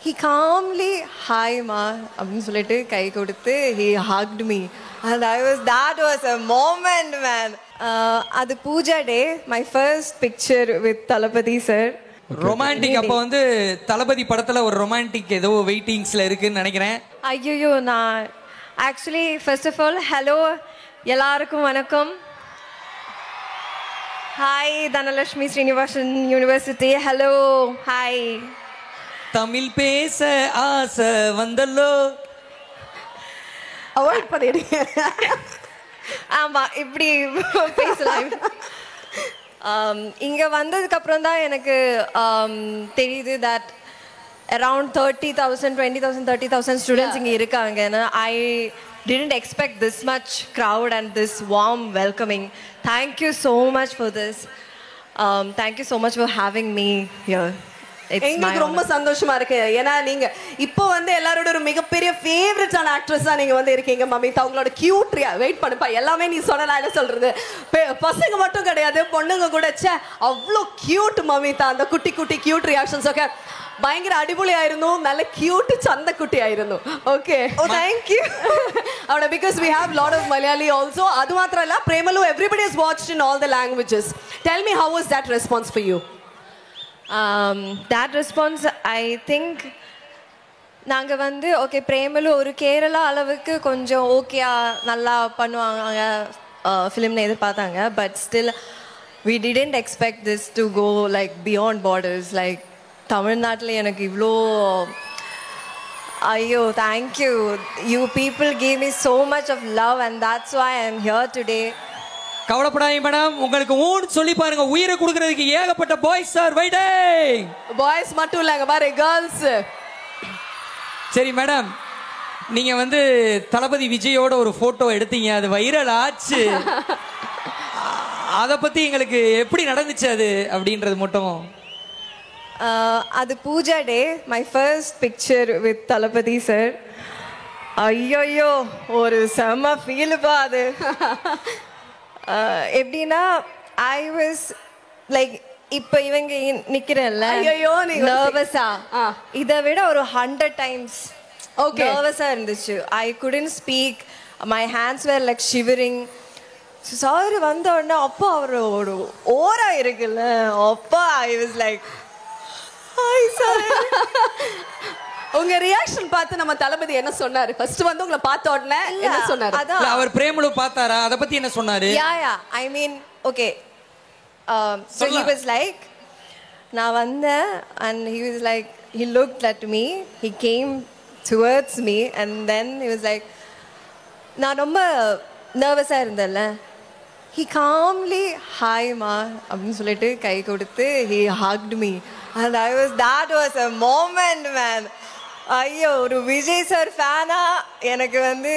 he calmly, hi ma, அப்படின்னு சொல்லிட்டு கை கொடுத்து he hugged me. And that was a moment, man. அது பூஜா டே, my first picture with Thalapathy sir. Romantic அப்போ வந்து தளபதி படத்துல ஒரு ரொமான்டிக் ஏதோ வெயிட்டிங்ஸ்ல இருக்குன்னு நினைக்கிறேன். ஐயோ, நான் actually first of all hello எல்லாருக்கும் வணக்கம். Hi Dhanalakshmi Srinivasan university. Hello, hi. Tamil பேச ஆசை வந்தல்லோ. அவாய்ட் பண்ணிடுங்க. ஆமா, இப்படி பேசலாம். இங்கே வந்ததுக்கப்புறம் தான் எனக்கு தெரியுது தட் அரவுண்ட் 30,000, 20,000, 30,000 ஸ்டூடெண்ட்ஸ் இங்கே இருக்காங்கன்னு. ஐ didn't expect this much crowd and this warm welcoming. Thank you so much for this. Thank you so much for having me here. எங்களுக்கு ரொம்ப சந்தோஷமா இருக்கு. ஏன்னா நீங்க இப்போ வந்து எல்லாரோட ஒரு மிகப்பெரிய ஃபேவரட்டான ஆக்ட்ரஸா நீங்க வந்து இருக்கீங்க மமிதா. உங்களோட கியூட்ரியா வெயிட் பண்ணுப்பா. எல்லாமே நீ சொன்னா என்ன சொல்றது, பசங்க மட்டும் கிடையாது பொண்ணுங்க கூட அவ்வளோ கியூட் மமிதா. அந்த குட்டி குட்டி கியூட் ரியாக்ஷன்ஸ் ஓகே பயங்கர அடிபொலியாയിരുന്നു. நல்ல கியூட் சந்த குட்டி ஆയിരുന്നു. Okay, thank you. அவட because we have lot of Malayali also. அது மாத்திரம் இல்ல, Premalu everybody has watched in all the languages. Tell me, how was that response for you? That response, I think நாங்கள் வந்து ஓகே பிரேமலு ஒரு கேரளா அளவுக்கு கொஞ்சம் ஓகேயா நல்லா பண்ணுவாங்க ஃபிலிம்னு எதிர்பார்த்தாங்க. But still we didn't expect this to go like beyond borders. Like தமிழ்நாட்டில் எனக்கு இவ்வளோ ஐயோ thank you. You people gave me so much of love and that's why I am here today. கவலைப்படாதீங்க மேடம், உங்களுக்கு ஊன்னு சொல்லி பாருங்க, உயிரை கொடுக்கறதுக்கு ஏகப்பட்ட பாய்ஸ் சார் வெயிட்டிங். பாய்ஸ் மட்டும் இல்லங்க பாரு, கேர்ள்ஸ். சரி மேடம், நீங்க வந்து தளபதி விஜயோட ஒரு போட்டோ எடுத்தீங்க, அது வைரல் ஆச்சு. அதை பத்தி எங்களுக்கு எப்படி நடந்துச்சு அது அப்படின்றது மட்டும். அது Pooja day, my first picture with Thalapathy sir. ஐயோயோ, ஒரு செம்ம ஃபீலுப்பா அது. எப்படின்னா ஐ வாஸ் லைக் இப்போ இவங்க நிக்கிறேன்ல, ஐயோ நர்வஸா இதை விட ஒரு 100 times ஓகே நர்வஸா இருந்துச்சு. I couldn't speak, my hands were like shivering. Sir வந்த உடனே அப்போ அவரோட ஓரா இருக்குல்ல, அப்போ I was like hi sir. உங்க ரியாக்ஷன் பார்த்து நம்ம தளபதி என்ன சொன்னாரு? ஃபர்ஸ்ட் வந்து உங்களை பார்த்த உடனே என்ன சொன்னாரு? இல்ல அவர் பிரேமலு பார்த்தாரா, அத பத்தி என்ன சொன்னாரு? யா ஐ மீன் okay, so he was like நான் வந்தேன் and he was like he looked at me, he came towards me and then he was like நான் ரொம்ப நர்வஸா இருந்தேன்ல, he calmly hi ma அப்படின்னு சொல்லிட்டு கை கொடுத்து he hugged me and that was a moment, man. ஐயோ, ஒரு Vijay sir ஃபேனா எனக்கு வந்து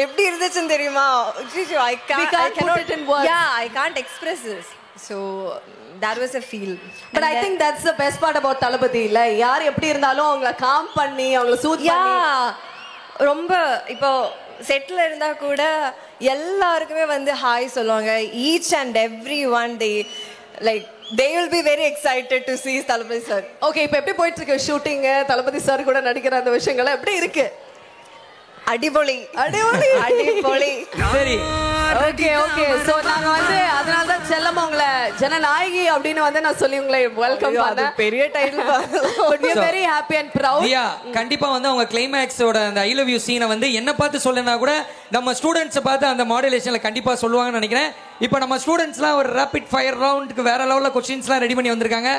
எப்படி இருந்துச்சுன்னு தெரியுமா? I can't express this. So that was a feel. But I think that's the best part about தளபதி இல்ல, யார் எப்படி இருந்தாலும் அவங்கள காம் பண்ணி அவங்கள சூத் பண்ணி ரொம்ப இப்போ செட்ல இருந்தா கூட எல்லாருக்குமே வந்து ஹாய் சொல்லுவாங்க. Each and every one they will be very excited to see Thalapathy sir. Okay, இப்போ எப்படி போயிட்டு இருக்கு ஷூட்டிங்? தளபதி சார் கூட நடிக்கிற அந்த விஷயங்கள் எப்படி இருக்கு? அடிபொலி அடிபொலி அடிபொலி. சரி ஓகே ஓகே, சோ நாங்க வந்து அதனால தான் செல்லமா உங்களை ஜனநாயகி அப்படின்னு வந்து நான் சொல்லி உங்களை வெல்கம் பண்ணேன். பெரிய title. But we are very happy and proud. யா கண்டிப்பா வந்து அவங்க கிளைமேக்ஸோட அந்த ஐ லவ் யூ சீனை வந்து என்ன பார்த்து சொல்லனா கூட நம்ம ஸ்டூடண்ட்ஸ் பார்த்து அந்த மாடுலேஷன்ல கண்டிப்பா சொல்லுவாங்கன்னு நினைக்கிறேன். இப்போ நம்ம ஸ்டூடண்ட்ஸ்லாம் ஒரு ரேபிட் ஃபயர் ரவுண்டுக்கு வேற லெவல்ல क्वेश्चंसலாம் ரெடி பண்ணி வந்திருக்காங்க.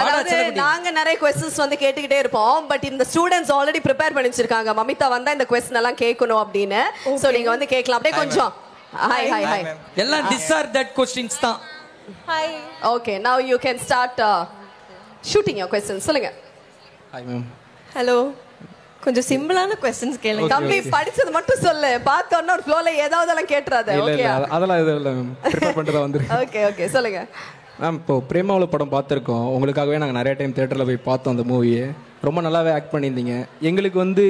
அதாவது நாங்க நிறைய क्वेश्चंस வந்து கேட்டுக்கிட்டே இருப்போம். பட் இந்த ஸ்டூடண்ட்ஸ் ஆல்ரெடி ப்ரிப்பேர் பண்ணி வச்சிருக்காங்க. மமிதா வந்தா இந்த क्वेश्चन எல்லாம் கேட்கணும் அப்படின்னு. சோ நீங்க வந்து கேட்கலாம். அப்படியே கொஞ்சம் ஹாய் ஹாய் ஹாய். எல்லாம் திஸ் ஆர் தட் क्वेश्चंस தான். Hi. Okay, now you can start shooting your questions. சொல்லுங்க. Hi ma'am. ஹலோ. கொஞ்சம் சிம்பிளான क्वेश्चंस கேளுங்க. தம்பி படிச்சது மட்டும் சொல்லு. பார்த்தோன்னா ஒரு ஃப்ளோல ஏதாவதெல்லாம் கேட்றாத. ஓகே. அதெல்லாம் இது இல்ல மேம். ப்ரிப்பேர் பண்ணிட்டு தான் வந்திருக்கேன். ஓகே ஓகே, சொல்லுங்க. மேம், இப்போ பிரேமாவுல படம் பார்த்துருக்கோம். உங்களுக்காகவே நாங்கள் நிறைய டைம் தியேட்டரில் போய் பார்த்தோம் அந்த மூவியை. ரொம்ப நல்லாவே ஆக்ட் பண்ணியிருந்தீங்க. எங்களுக்கு வந்து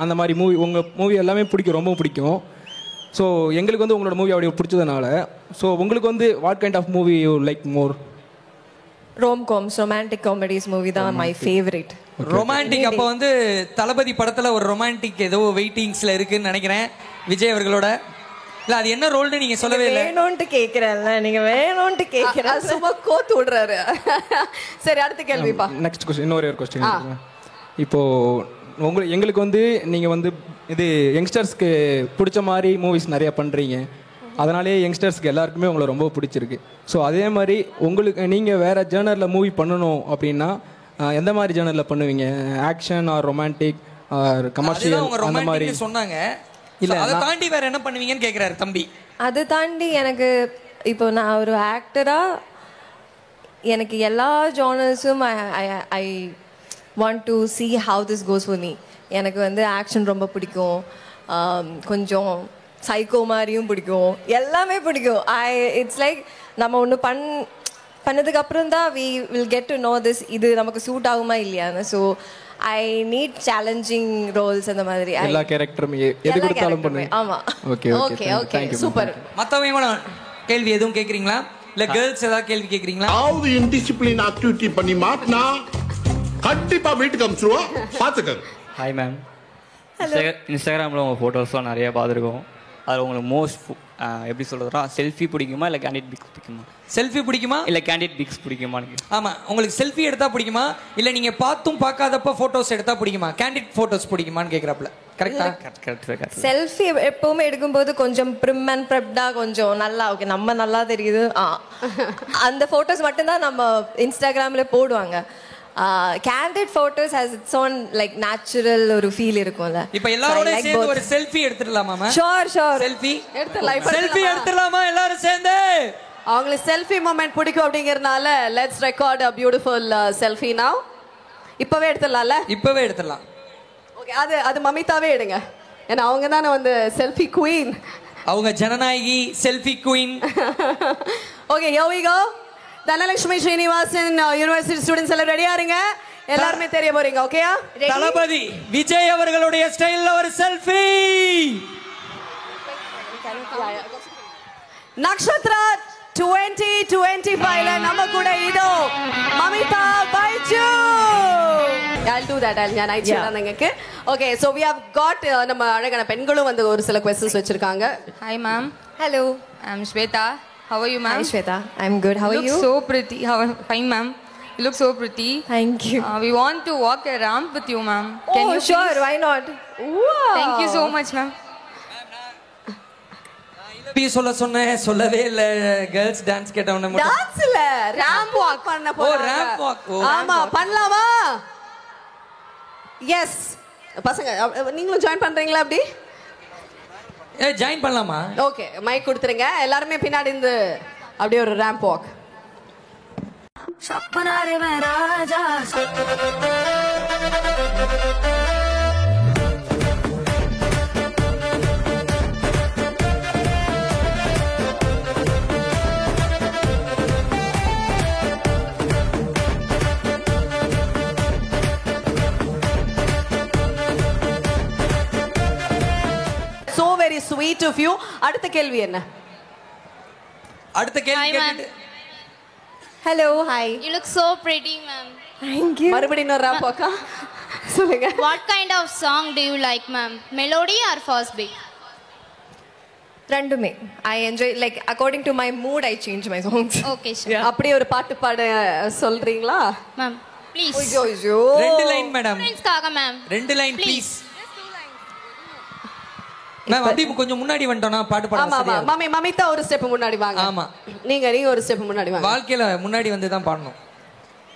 அந்த மாதிரி மூவி உங்கள் மூவி எல்லாமே பிடிக்கும், ரொம்ப பிடிக்கும். ஸோ எங்களுக்கு வந்து உங்களோட மூவி அப்படி பிடிச்சதுனால, ஸோ உங்களுக்கு வந்து what kind of movie you like more? rom-coms, romantic comedies movie தான் my favorite. ரொமான்டிக் அப்போ வந்து தளபதி படத்துல ஒரு ரொமான்டிக் ஏதோ வெயிட்டிங்ஸ்ல இருக்குன்னு நினைக்கிறேன் விஜய் அவர்களோட. இல்ல அது என்ன ரோல்னு நீங்க சொல்லவே இல்லை. வேணும்னு கேக்குறேன்ல, நீங்க வேணும்னு கேக்குற சும்மா கோத்து விடுறாரு. சரி அடுத்த கேள்விப்பா. நெக்ஸ்ட் क्वेश्चन, இன்னொரு क्वेश्चन. இப்போ எங்களுக்கு வந்து நீங்க வந்து இது யங்ஸ்டர்ஸ்க்கு பிடிச்ச மாதிரி மூவிஸ் நிறைய பண்றீங்க, அதனாலே யங்ஸ்டர்ஸ்க்கு எல்லாருக்குமே உங்களை ரொம்ப பிடிச்சிருக்கு. ஸோ அதே மாதிரி உங்களுக்கு நீங்கள் வேற ஜேர்னரில் மூவி பண்ணணும் அப்படின்னா எந்த மாதிரி ஜேர்னரில் பண்ணுவீங்க? Action or romantic or commercial அந்த மாதிரி சொன்னாங்க. இல்ல அதை தாண்டி வேற என்ன பண்ணுவீங்கன்னு கேக்குறாரு தம்பி. அதை தாண்டி எனக்கு இப்போ நான் ஒரு ஆக்டரா எனக்கு எல்லா ஜானர்ஸும் I want to see how this goes for me. எனக்கு வந்து ஆக்ஷன் ரொம்ப பிடிக்கும், கொஞ்சம் சைக்கோ மாதிரியும் பிடிக்கும், எல்லாமே பிடிக்கும். இட்ஸ் லைக் நம்ம ஒன்று பண்ணதுக்கு அப்புறம் தான் we will get to know this, இது நமக்கு சூட் ஆகுமா இல்லையான்னு. So I need challenging roles அந்த மாதிரி. எல்லா கேரக்டரும் எது கொடுத்தாலும் பண்ணுவேன். ஆமா. Okay okay okay super. மத்தவங்க கேள்வி எதுவும் கேக்குறீங்களா? இல்ல கேர்ள்ஸ் ஏதாவது கேள்வி கேக்குறீங்களா? ஆவது இன்டிசிப்ளின் ஆக்டிவிட்டி பண்ணி மாட்டினா கண்டிப்பா வீட்டுக்கு அனுப்பிச்சுருவோம், பாத்துக்கங்க. Hi ma'am. இன்ஸ்டாகிராமில் உங்கள் ஃபோட்டோஸ்லாம் நிறைய பார்த்துருக்கோம். அதில் உங்களுக்கு மோஸ்ட் எப்படி சொல்கிறதுனா செல்ஃபி பிடிக்குமா இல்லை கேண்டிட் பிக்ஸ் பிடிக்குமா? செல்ஃபி பிடிக்குமா இல்லை கேண்டிட் பிக்ஸ் பிடிக்குமா? ஆமா, உங்களுக்கு செல்ஃபி எடுத்தா பிடிக்குமா இல்லை நீங்க பார்த்தும் பார்க்காதப்ப போட்டோஸ் எடுத்தா பிடிக்குமா? கேண்டிட் போட்டோஸ் பிடிக்குமான்னு கேக்குறாப்ல. கரெக்டா? கரெக்ட். செல்ஃபி எப்பவுமே எடுக்கும்போது கொஞ்சம் ப்ரிம் அண்ட் ப்ரெப்டா கொஞ்சம் நல்லா ஓகே நம்ம நல்லா தெரியுது அந்த போட்டோஸ் மட்டும்தான் நம்ம இன்ஸ்டாகிராம்ல போடுவாங்க. candid photos has its own like natural ஒரு ஃபீல் இருக்கும்ல. இப்போ எல்லாரோட சேர்ந்து ஒரு செல்ஃபி எடுத்துடலாமா மேம்? ஷூர் செல்ஃபி எடுத்துடலாம். செல்ஃபி எடுத்துடலாமா எல்லாரும் சேர்ந்து? அவங்களுக்கு செல்ஃபி மொமெண்ட் பிடிக்கும் அப்படிங்கறனால let's record a beautiful selfie now. இப்பவே எடுத்துடலாம்ல? இப்பவே எடுத்துடலாம். ஓகே, அது மமிதாவே எடுங்க, ஏன்னா அவங்க தானே வந்து செல்ஃபி குயின். அவங்க Jananayagi, selfie queen. Okay, here we go. Dhanalakshmi Srinivasan university students எல்லாம் ரெடியா இருங்க, எல்லாருமே தெரிய போறீங்க. ஓகேயா? தளபதி விஜய் அவர்களுடைய ஸ்டைல்ல ஒரு செல்ஃபி. நக்ஷத்ரா 2025 நம்ம கூட இதோ Mamitha Baiju. I'll do that. நான் நைட் சொல்றேன்ங்களுக்கு. Okay, so we have got நம்ம அழகான பெண்களும் வந்து ஒரு சில क्वेश्चंस வச்சிருக்காங்க. Hi ma'am. Hello. I'm Shweta. How are you ma'am? Hi Shweta. I'm good. How are you? You look so pretty. Fine ma'am. You look so pretty. Thank you. We want to walk a ramp with you ma'am. Can you sure, why not? Wow. Thank you so much ma'am. சொல்லவே இல்ல. Girls dance கேட்டவன மட்டும். Dance இல்ல, ramp walk பண்ண போறாங்க. ஓ ramp walk. ஆமா, பண்ணலாமா? S. பசங்க நீங்களும் ஜாயின் பண்றீங்களா அப்படி? ஜாயின் பண்ணலாமா? ஓகே, மைக் கொடுத்துருங்க. எல்லாரும் பின்னாடி இருந்து அப்படியே ஒரு ramp walk. So very sweet of you. அடுத்த கேள்வி என்ன? அடுத்த கேள்வி கேட்டு. Hello, hi. You look so pretty, ma'am. Thank you. மறுபடியும் ஒரு ராம்ப் வாக்கா? சொல்லுங்க. What kind of song do you like, ma'am? Melody or fast beat? ரெண்டுமே. I enjoy, like according to my mood I change my songs. Okay, sure. அப்படியே ஒரு பாட்டு பாட சொல்றீங்களா? Ma'am, please. ஐயோ. ரெண்டு லைன் மேடம். Friends-காக ma'am. ரெண்டு லைன் ப்ளீஸ். மேம் அப்படியே கொஞ்சம் முன்னாடி வந்துட்டோம்னா பாட்டு பாட சரியா. ஆமா, மமிதா ஒரு ஸ்டெப் முன்னாடி வாங்க. ஆமா. நீங்க ஒரு ஸ்டெப் முன்னாடி வாங்க. வாழ்க்கையில முன்னாடி வந்து தான் பாடணும்.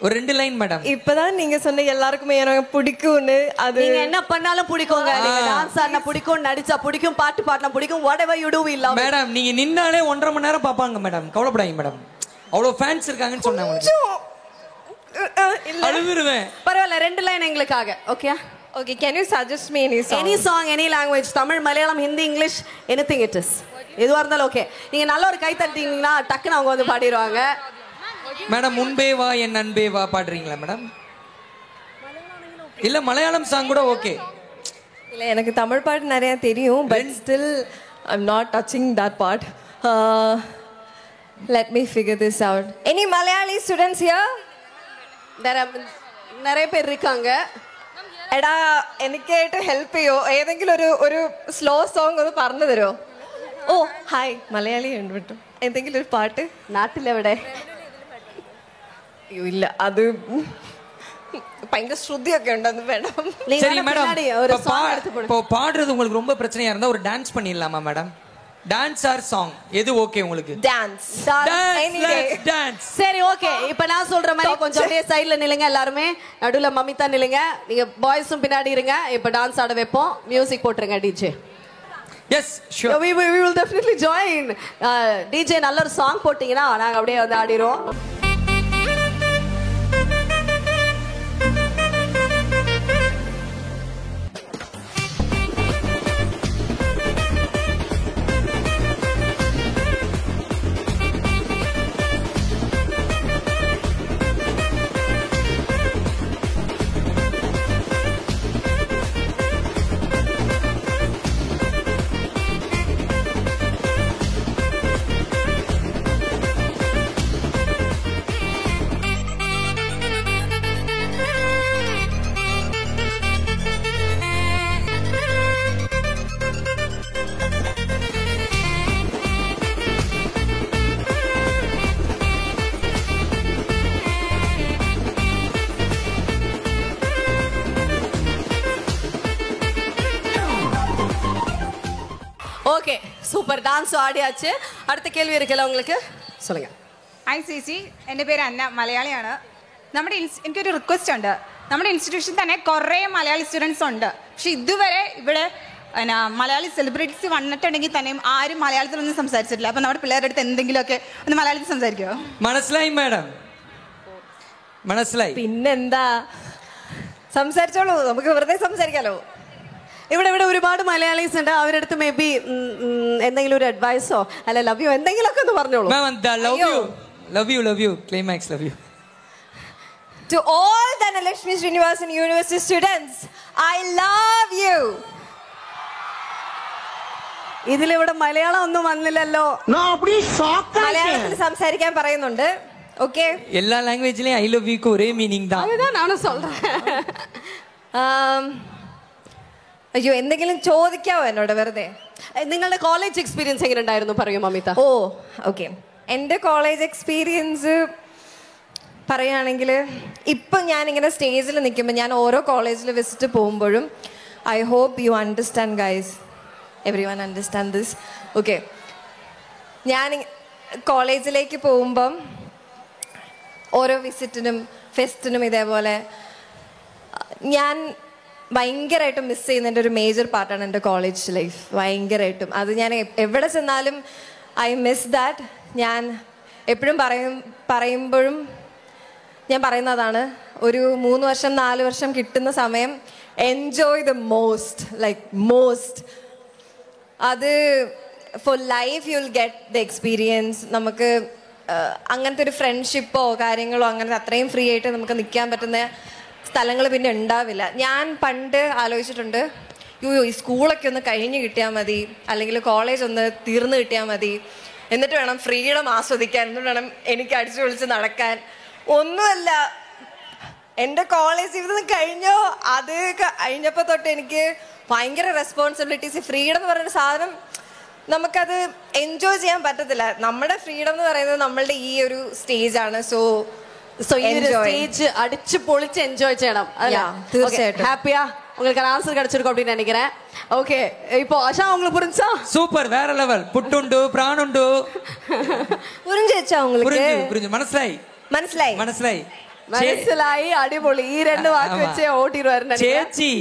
ஒரு ரெண்டு லைன் மேடம். இப்பதான் நீங்க சொன்ன எல்லாருக்குமே எனக்கு பிடிக்கும்னு. அது நீங்க என்ன பண்ணாலும் பிடிக்குங்க. நீங்க டான்ஸ் ஆடினா பிடிக்கும், நடிச்சா பிடிக்கும், பாட்டு பாடினா பிடிக்கும். whatever you do we love. Madam நீங்க நின்னாலே 1.5 மணி நேரம் பாப்பாங்க மேடம். கவலைப்படாதீங்க மேடம். அவ்வளவு ஃபேன்ஸ் இருக்காங்கன்னு சொன்னேன் உங்களுக்கு. அழுதுருவேன். பரவாயில்ல, ரெண்டு லைன் எங்களுக்காக. Okay? Okay, can you suggest me any song? Any song, any language, Tamil, Malayalam, Hindi, English, anything it is. எதுவா இருந்தாலும் ஓகே. நீங்க நல்ல ஒரு கை தட்டிங்கன்னா டக்குன்னு அவங்க வந்து பாடிடுவாங்க. மேடம் முன்பே வா என் அன்பே வா பாடுறீங்களா மேடம்? இல்ல மலையாளம் சாங் கூட ஓகே. இல்ல எனக்கு தமிழ் பாட்டு நிறைய தெரியும், but still I'm not touching that part. Let me figure this out. Any Malayali students here? There are நிறைய பேர் இருக்காங்க. എടാ എനിക്കായിട്ട് ഹെൽപ്പ് ചെയ്യോ? ഏതെങ്കിലും ഒരു സ്ലോ സോങ് ഒന്ന് പറഞ്ഞു തരുമോ? ഓ ഹായ്, മലയാളി ഉണ്ട് കേട്ടോ. എന്തെങ്കിലും ഒരു പാട്ട്. നാട്ടിലെവിടെ? അയ്യോ ഇല്ല, അത് ഭയങ്കര ശ്രുതിയൊക്കെ ഉണ്ടെന്ന് വേണം. சரி மேடம், இப்போ பாடுறது உங்களுக்கு ரொம்ப பிரச்சனையா இருந்தா ஒரு டான்ஸ் பண்ணிடலாமா மேடம்? டான்ஸ் ஆர் சாங் எது ஓகே உங்களுக்கு? டான்ஸ். டான்ஸ். சரி ஓகே. இப்போ நான் சொல்ற மாதிரி கொஞ்சம் அப்படியே சைடுல நில்லுங்க எல்லாரும். நடுவுல மமிதா நில்லுங்க. நீங்க பாய்ஸும் பின்னாடி இருங்க. இப்போ டான்ஸ் ஆட வைப்போம். மியூசிக் போட்டுருங்க DJ. Yes sure. We will definitely join. DJ நல்ல ஒரு சாங் போட்டீங்கன்னா நாங்க அப்படியே வந்து ஆடிரோம். Okay super. டான்ஸ் ஆடியாச்சு. അടുത്ത കേൾവി ഇരിക്കല്ലോ உங்களுக்கு. சொல்லுங்க. ഹായ് ചേച്ചി, എൻ്റെ പേര് അന്ന, മലയാളിയാണ്. എനിക്കൊരു റിക്വസ്റ്റ് ഉണ്ട്. നമ്മുടെ ഇൻസ്റ്റിറ്റ്യൂഷൻ തന്നെ കുറേ മലയാളി സ്റ്റുഡൻസ് ഉണ്ട്. പക്ഷെ ഇതുവരെ ഇവിടെ മലയാളി സെലിബ്രിറ്റീസ് വന്നിട്ടുണ്ടെങ്കിൽ തന്നെയും ആരും മലയാളത്തിലൊന്നും സംസാരിച്ചിട്ടില്ല. അപ്പം നമ്മുടെ പിള്ളേരുടെ അടുത്ത് എന്തെങ്കിലുമൊക്കെ ഒന്ന് മലയാളത്തിൽ സംസാരിക്കുമോ? മനസ്സിലായി മാഡം, മനസ്സിലായി. പിന്നെന്താ, സംസാരിച്ചോളൂ, നമുക്ക് വെറുതെ സംസാരിക്കാലോ. ഇവിടെ ഒരുപാട് മലയാളീസ് ഉണ്ട്. അവരുടെ അടുത്ത് മേ ബി എന്തെങ്കിലും ഒരു അഡ്വൈസോ അല്ല ലവ് യു എന്തെങ്കിലുമൊക്കെ ഒന്ന് പറഞ്ഞോളൂ. Love you climax love you. To all Dhanalakshmi Srinivasan University students, I love you. ഇതിലിവിടെ മലയാളം ഒന്നും വന്നില്ലല്ലോ. മലയാളത്തിൽ സംസാരിക്കാൻ പറയുന്നുണ്ട്. ഓക്കെ, എല്ലാ ലാംഗ്വേജിലെയും ഐ ലവ് യുക്ക് ഒരേ മീനിങ് தான். அதுதான் நானும் சொல்றேன். അയ്യോ, എന്തെങ്കിലും ചോദിക്കാവോ എന്നോട് വെറുതെ? നിങ്ങളുടെ കോളേജ് എക്സ്പീരിയൻസ് എങ്ങനെ ഉണ്ടായിരുന്നു പറയൂ മമിത. ഓ ഓക്കെ, എൻ്റെ കോളേജ് എക്സ്പീരിയൻസ് പറയുകയാണെങ്കിൽ ഇപ്പം ഞാനിങ്ങനെ സ്റ്റേജിൽ നിൽക്കുമ്പോൾ ഞാൻ ഓരോ കോളേജിൽ വിസിറ്റ് പോകുമ്പോഴും I hope you understand guys, every one understand this. Okay, ഞാൻ കോളേജിലേക്ക് പോകുമ്പം ഓരോ വിസിറ്റിനും ഫെസ്റ്റിനും ഇതേപോലെ ഞാൻ ഭയങ്കരമായിട്ടും മിസ് ചെയ്യുന്നതിൻ്റെ ഒരു മേജർ പാർട്ടാണ് എൻ്റെ കോളേജ് ലൈഫ്. ഭയങ്കരമായിട്ടും അത് ഞാൻ എവിടെ ചെന്നാലും ഐ മിസ് ദാറ്റ്. ഞാൻ എപ്പോഴും പറയുമ്പോഴും ഞാൻ പറയുന്നതാണ്, ഒരു 3 വർഷം 4 വർഷം കിട്ടുന്ന സമയം enjoy the most, like most. അത് for life you will get the experience. നമുക്ക് അങ്ങനത്തെ ഒരു ഫ്രണ്ട്ഷിപ്പോ കാര്യങ്ങളോ അങ്ങനത്തെ അത്രയും ഫ്രീ ആയിട്ട് നമുക്ക് നിൽക്കാൻ പറ്റുന്ന സ്ഥലങ്ങൾ പിന്നെ ഉണ്ടാവില്ല. ഞാൻ പണ്ട് ആലോചിച്ചിട്ടുണ്ട്, ഈ സ്കൂളൊക്കെ ഒന്ന് കഴിഞ്ഞ് കിട്ടിയാൽ മതി, അല്ലെങ്കിൽ കോളേജ് ഒന്ന് തീർന്നു കിട്ടിയാൽ മതി, എന്നിട്ട് വേണം ഫ്രീഡം ആസ്വദിക്കാൻ, എന്നിട്ട് വേണം എനിക്ക് അടിച്ചു പൊളിച്ച് നടക്കാൻ. ഒന്നുമല്ല, എൻ്റെ കോളേജ് ജീവിതം കഴിഞ്ഞോ, അത് കഴിഞ്ഞപ്പോൾ തൊട്ട് എനിക്ക് ഭയങ്കര റെസ്പോൺസിബിലിറ്റീസ്. ഫ്രീഡം എന്ന് പറയുന്ന സാധനം നമുക്കത് എൻജോയ് ചെയ്യാൻ പറ്റത്തില്ല. നമ്മുടെ ഫ്രീഡം എന്ന് പറയുന്നത് നമ്മളുടെ ഈ ഒരു സ്റ്റേജാണ്. സോ ഈ ഒരു സ്റ്റേജ് അടിച്ചു പൊളിച്ച് എൻജോയ് ചെയ്യണം. തീർച്ചയായിട്ടും. ஹாப்பியா உங்களுக்கு ஆன்சர் கிடைச்சிருக்கும் அப்படின்னு நினைக்கிறேன். ஓகே, இப்போ ஆஷா உங்களுக்கு புரிஞ்சா? சூப்பர், வேற லெவல். புட்டுண்டு பிராணுண்டு புரிஞ்சுச்சா உங்களுக்கு? புரிஞ்சு മനസ്സിലായി. അടിപൊളി. ഈ 2 വാക്ക് വെച്ച് ഓട്ടിരുവായിരുന്നു ചേച്ചി.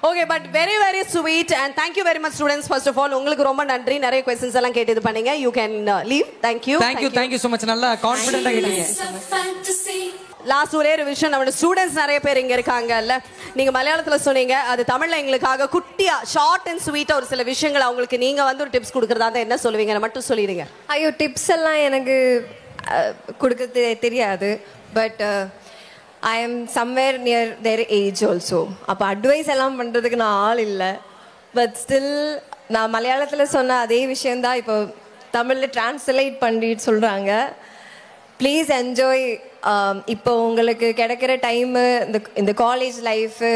Okay, but very very sweet and thank you very much students. first of all உங்களுக்கு ரொம்ப நன்றி. நிறைய क्वेश्चंस எல்லாம் கேட்டு இது பண்ணீங்க. you can leave. thank you so much. நல்லா கான்ஃபிடென்ட்டா கேட்டீங்க. லாஸ்ட் ஒரே ஒரு விஷயம், நம்ம ஸ்டூடண்ட்ஸ் நிறைய பேர் இங்க இருக்காங்கல்ல, நீங்க மலையாளத்துல சொன்னீங்க, அது தமிழ்ல எங்களுக்காக குட்டியா ஷார்ட் அண்ட் ஸ்வீட்டா ஒரு சில விஷயங்கள் அவங்களுக்கு நீங்க வந்து ஒரு டிப்ஸ் கொடுக்கறதா இருந்தா என்ன சொல்லுவீங்க? மட்டும் சொல்லிடுங்க. ஐயோ, டிப்ஸ் எல்லாம் எனக்கு கொடுக்க தெரியாது. But I am somewhere near there age also. அப்போ அட்வைஸ் எல்லாம் பண்ணுறதுக்கு நான் ஆள் இல்லை. பட் ஸ்டில் நான் மலையாளத்தில் சொன்ன அதே விஷயந்தான் இப்போ தமிழில் டிரான்ஸ்லேட் பண்ணிட்டு சொல்கிறாங்க. ப்ளீஸ் என்ஜாய் இப்போ உங்களுக்கு கிடைக்கிற டைமு இந்த காலேஜ் லைஃபு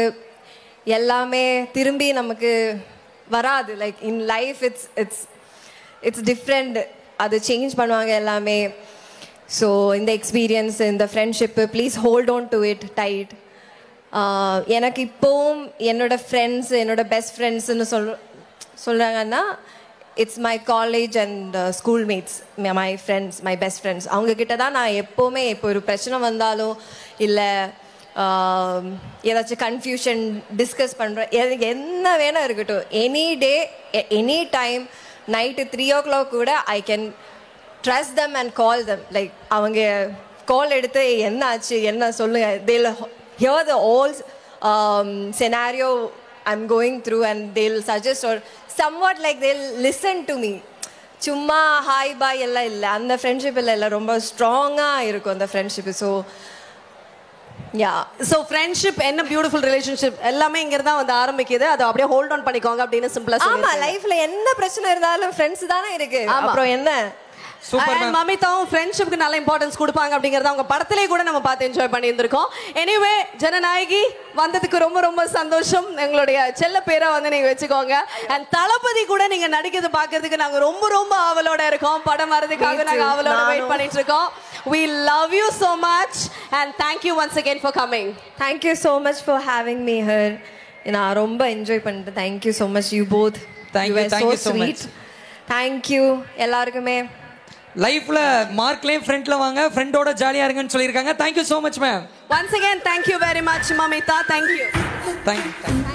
எல்லாமே திரும்பி நமக்கு வராது. Like in life it's different. அது சேஞ்ச் பண்ணுவாங்க எல்லாமே. ஸோ இந்த எக்ஸ்பீரியன்ஸ், இந்த friendship, please hold on to it tight. எனக்கு இப்போவும் என்னோட ஃப்ரெண்ட்ஸ், என்னோட பெஸ்ட் ஃப்ரெண்ட்ஸ்ன்னு சொல்கிறாங்கன்னா it's my college and school mates, my friends, my best friends. அவங்கக்கிட்ட தான் நான் எப்போவுமே, இப்போ ஒரு பிரச்சனை வந்தாலும் இல்லை ஏதாச்சும் கன்ஃபியூஷன் டிஸ்கஸ் பண்ணுறோம், என்ன வேணா இருக்கட்டும், any day any time night 3 o'clock கூட I can trust them and call them. Like அவங்க கால் எடுத்து என்ன ஆச்சு, என்ன சொல்லுங்க, they'll hear the whole scenario I'm going through and they'll suggest or somewhat like they'll listen to me. சும்மா hi bye எல்லாம் இல்லை, அந்த ஃப்ரெண்ட்ஷிப் இல்லை, ரொம்ப ஸ்ட்ராங்காக இருக்கும் அந்த ஃப்ரெண்ட்ஷிப்பு. ஸோ ஃப்ரெண்ட்ஷிப் என்ன பியூட்டிஃபுல் ரிலேஷன்ஷிப் எல்லாமே இங்க தான் வந்து ஆரம்பிக்குது. அதை அப்படியே ஹோல்ட் ஆன் பண்ணிக்கோங்க அப்படின்னு சிம்பிளா சொல்லுங்க. ஆமா, லைஃப்ல என்ன பிரச்சனை இருந்தாலும் ஃப்ரெண்ட்ஸ் தானே இருக்கு, அப்புறம் என்ன. சூப்பர். மமிதாவும் ஃப்ரெண்ட்ஷிப்க்கு நல்ல இம்பார்ட்டன்ஸ் கொடுப்பாங்க அப்படிங்கறத அவங்க படத்திலே கூட நம்ம பார்த்து என்ஜாய் பண்ணி இருந்திருக்கோம். எனிவே ஜனநாயகி வந்ததுக்கு ரொம்ப ரொம்ப சந்தோஷம். எங்களுடைய செல்ல பேரை வந்து நீங்க வச்சுக்கோங்க. அண்ட் தளபதி கூட நீங்க நடிக்கிறது பார்க்கிறதுக்கு நாங்க ரொம்ப ரொம்ப ஆவலோட இருக்கோம். படம் வரதுக்காக நாங்க ஆவலோட வெயிட் பண்ணிட்டு இருக்கோம். We love you so much and thank you once again for coming. Thank you so much for having me here. நான் ரொம்ப என்ஜாய் பண்ணிட்டேன். Thank you so much you both. Thank you so much. Thank you எல்லாருக்குமே. லைஃப்ல மார்க்லயே ஃப்ரெண்ட்ல வாங்க, ஃப்ரெண்டோட ஜாலியா இருங்கன்னு சொல்லிருக்காங்க. Thank you so much ma'am. Once again thank you very much Mamita. Thank you. Thank you.